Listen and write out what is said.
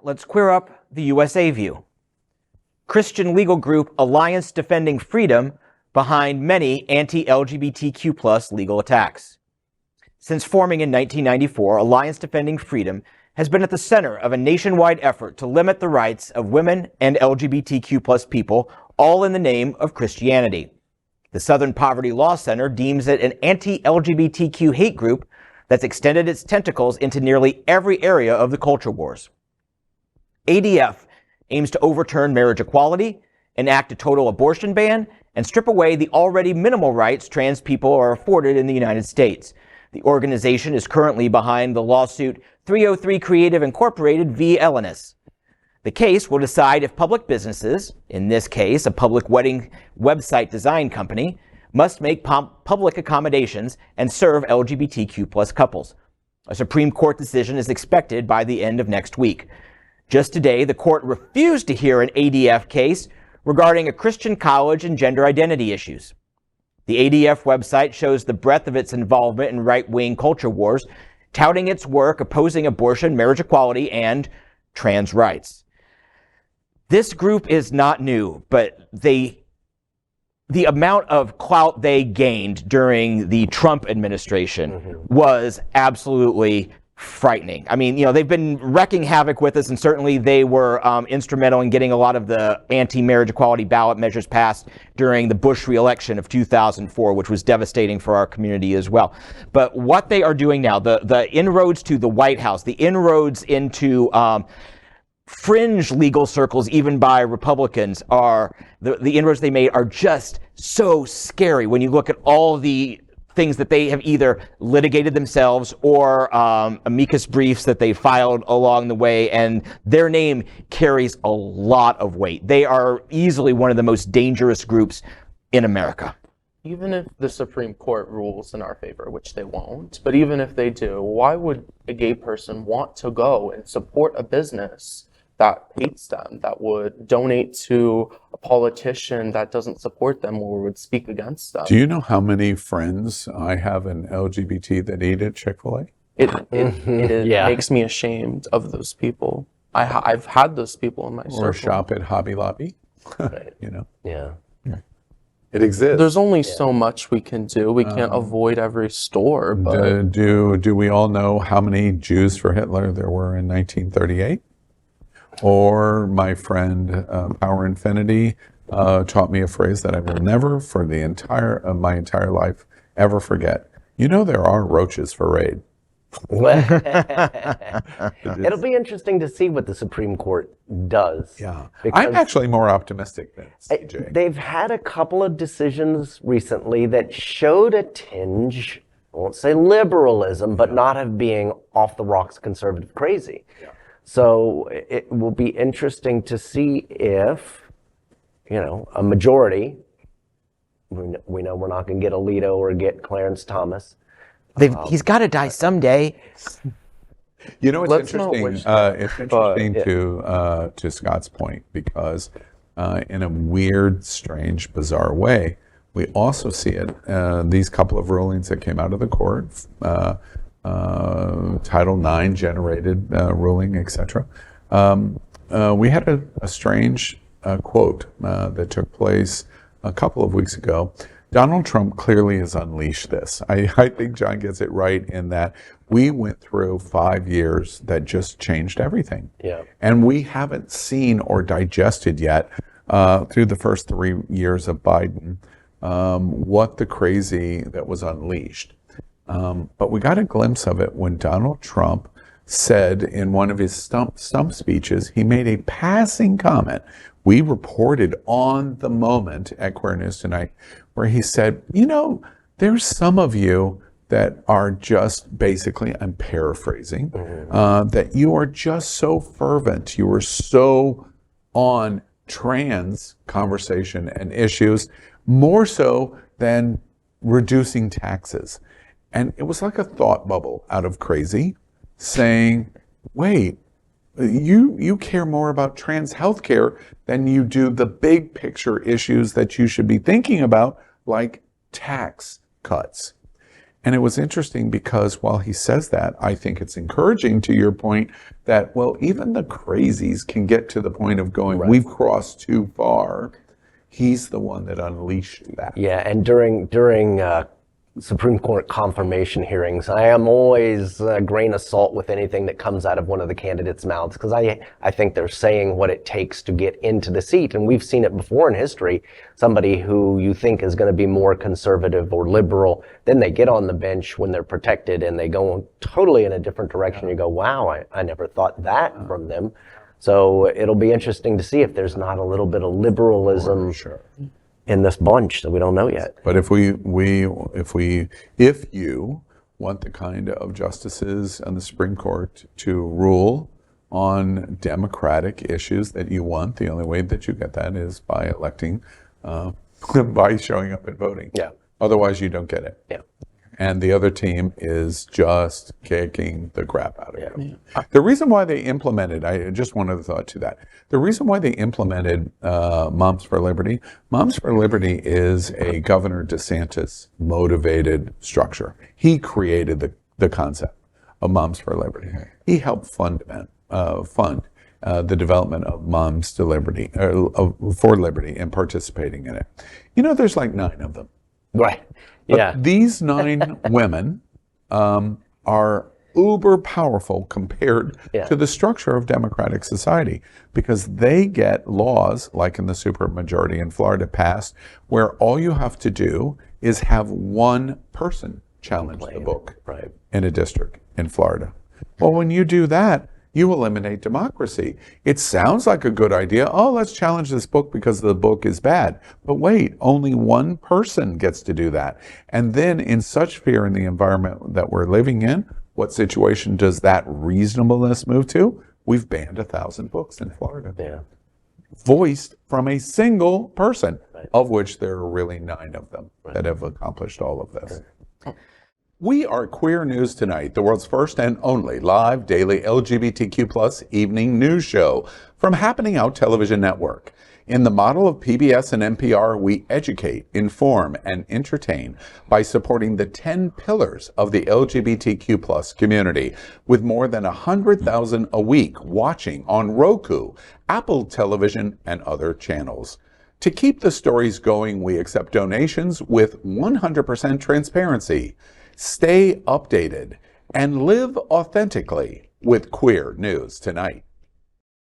let's queer up the USA view. Christian legal group Alliance Defending Freedom behind many anti-LGBTQ+ legal attacks. Since forming in 1994, Alliance Defending Freedom has been at the center of a nationwide effort to limit the rights of women and LGBTQ+ people, all in the name of Christianity. The Southern Poverty Law Center deems it an anti-LGBTQ hate group that's extended its tentacles into nearly every area of the culture wars. ADF aims to overturn marriage equality, enact a total abortion ban, and strip away the already minimal rights trans people are afforded in the United States. The organization is currently behind the lawsuit 303 Creative Incorporated v. Elenis. The case will decide if public businesses, in this case a public wedding website design company, must make public accommodations and serve LGBTQ+ couples. A Supreme Court decision is expected by the end of next week. Just today, the court refused to hear an ADF case regarding a Christian college and gender identity issues. The ADF website shows the breadth of its involvement in right-wing culture wars, touting its work opposing abortion, marriage equality, and trans rights. This group is not new, but the amount of clout they gained during the Trump administration was absolutely frightening. I mean, they've been wrecking havoc with us, and certainly they were instrumental in getting a lot of the anti-marriage equality ballot measures passed during the Bush re-election of 2004, which was devastating for our community as well. But what they are doing now, the inroads to the White House, the inroads into fringe legal circles, even by Republicans, are the inroads they made are just so scary when you look at all the things that they have either litigated themselves or amicus briefs that they filed along the way, and their name carries a lot of weight. They are easily one of the most dangerous groups in America. Even if the Supreme Court rules in our favor, which they won't, but even if they do, why would a gay person want to go and support a business that hates them, that would donate to a politician that doesn't support them or would speak against them? Do you know how many friends I have in LGBT that eat at Chick-fil-A? It makes me ashamed of those people. I've had those people in my circle. Or shop at Hobby Lobby. Right. Yeah. It exists. There's only so much we can do. We can't avoid every store. But do we all know how many Jews for Hitler there were in 1938? Or my friend Power Infinity taught me a phrase that I will never, for the my entire life, ever forget. There are roaches for raid. It'll be interesting to see what the Supreme Court does. Yeah, I'm actually more optimistic than CJ. They've had a couple of decisions recently that showed a tinge, I won't say liberalism, but not of being off the rocks conservative crazy. Yeah. So it will be interesting to see if, a majority, we know we're not going to get Alito or get Clarence Thomas. He's got to die someday. It's interesting. It's interesting to Scott's point, because in a weird, strange, bizarre way, we also see it. These couple of rulings that came out of the court, Title IX generated ruling, etc. We had a strange quote that took place a couple of weeks ago. Donald Trump clearly has unleashed this. I think John gets it right in that we went through 5 years that just changed everything. Yeah. And we haven't seen or digested yet through the first 3 years of Biden what the crazy that was unleashed. But we got a glimpse of it when Donald Trump said in one of his stump speeches, he made a passing comment. We reported on the moment at Queer News Tonight, where he said, there's some of you that are just basically, I'm paraphrasing, that you are just so fervent, you are so on trans conversation and issues, more so than reducing taxes. And it was like a thought bubble out of crazy, saying, wait, you care more about trans healthcare than you do the big picture issues that you should be thinking about, like tax cuts. And it was interesting because while he says that, I think it's encouraging to your point that, well, even the crazies can get to the point of going, we've crossed too far. He's the one that unleashed that. Yeah, and during Supreme Court confirmation hearings, I am always a grain of salt with anything that comes out of one of the candidates' mouths, because I think they're saying what it takes to get into the seat. And we've seen it before in history. Somebody who you think is going to be more conservative or liberal, then they get on the bench when they're protected and they go totally in a different direction. You go, wow, I never thought that from them. So it'll be interesting to see if there's not a little bit of liberalism in this bunch that we don't know yet. But if you want the kind of justices on the Supreme Court to rule on democratic issues that you want, the only way that you get that is by electing, by showing up and voting. Yeah. Otherwise, you don't get it. Yeah. And the other team is just kicking the crap out of you. The reason why they implemented, I just one other thought to that. The reason why they implemented Moms for Liberty is a Governor DeSantis motivated structure. He created the concept of Moms for Liberty. He helped fund the development of Moms to Liberty, for Liberty, and participating in it. You know, there's like 9 of them. Right. But Yeah. these 9 women are uber powerful compared to the structure of democratic society, because they get laws like in the supermajority in Florida passed, where all you have to do is have one person challenge the book in a district in Florida. Well, when you do that, you eliminate democracy. It sounds like a good idea. Oh, let's challenge this book because the book is bad. But wait, only one person gets to do that. And then in such fear in the environment that we're living in, what situation does that reasonableness move to? We've banned 1,000 books in Florida. Yeah. Voiced from a single person, of which there are really 9 of them that have accomplished all of this. We are Queer News Tonight, the world's first and only live daily LGBTQ+ evening news show from Happening Out Television Network. In the model of PBS and NPR, we educate, inform, and entertain by supporting the 10 pillars of the LGBTQ+ community, with more than 100,000 a week watching on Roku, Apple Television, and other channels. To keep the stories going, we accept donations with 100% transparency. Stay updated and live authentically with Queer News Tonight.